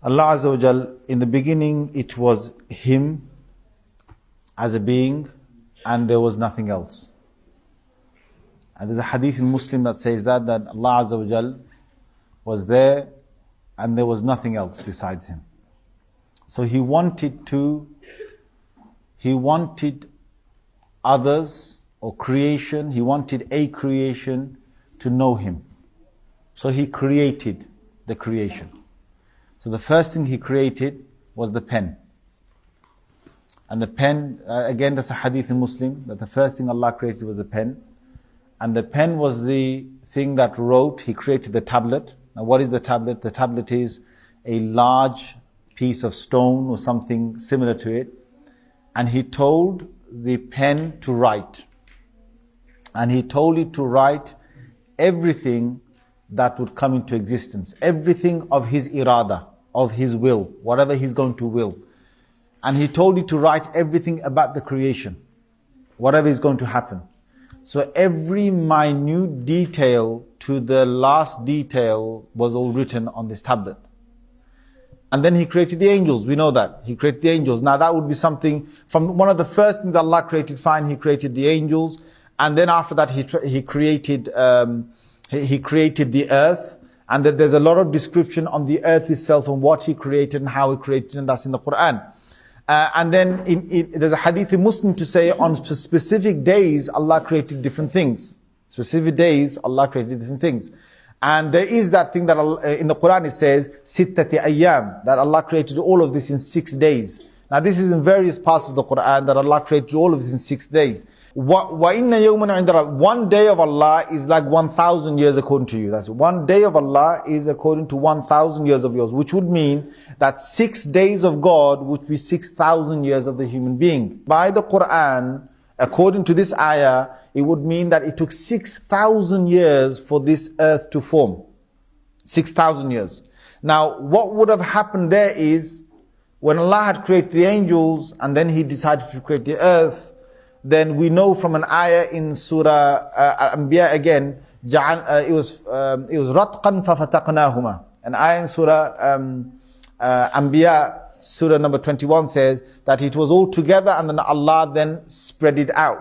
Allah Azza wa Jal, in the beginning it was Him as a being and there was nothing else. And there's a hadith in Muslim that says that Allah Azza wa Jal was there and there was nothing else besides Him. So He wanted others or creation, He wanted a creation to know Him. So He created the creation. So the first thing He created was the pen. And the pen, again that's a hadith in Muslim, that the first thing Allah created was the pen. And the pen was the thing that wrote. He created the tablet. Now what is the tablet? The tablet is a large piece of stone or something similar to it. And He told the pen to write. And He told it to write everything that would come into existence. Everything of His irada, of His will, whatever He's going to will. And He told it to write everything about the creation, whatever is going to happen. So every minute detail to the last detail was all written on this tablet. And then He created the angels, we know that. He created the angels. Now that would be something, from one of the first things Allah created, fine, He created the angels. And then after that He created the earth. And that there's a lot of description on the earth itself and what He created and how He created, and that's in the Quran. And then there's a hadith in Muslim to say on specific days Allah created different things. Specific days Allah created different things. And there is that thing that in the Quran it says, sittati ayyam, that Allah created all of this in 6 days. Now this is in various parts of the Quran that Allah created all of this in 6 days. One day of Allah is like 1,000 years according to you. That's one day of Allah is according to 1,000 years of yours, which would mean that 6 days of God would be 6,000 years of the human being. By the Quran, according to this ayah, it would mean that it took 6,000 years for this earth to form. 6,000 years. Now, what would have happened there is, when Allah had created the angels and then He decided to create the earth, then we know from an ayah in Surah Anbiya again, it was ratqan fafataqnahuma. An ayah in Surah Anbiya, Surah number 21 says that it was all together and then Allah then spread it out.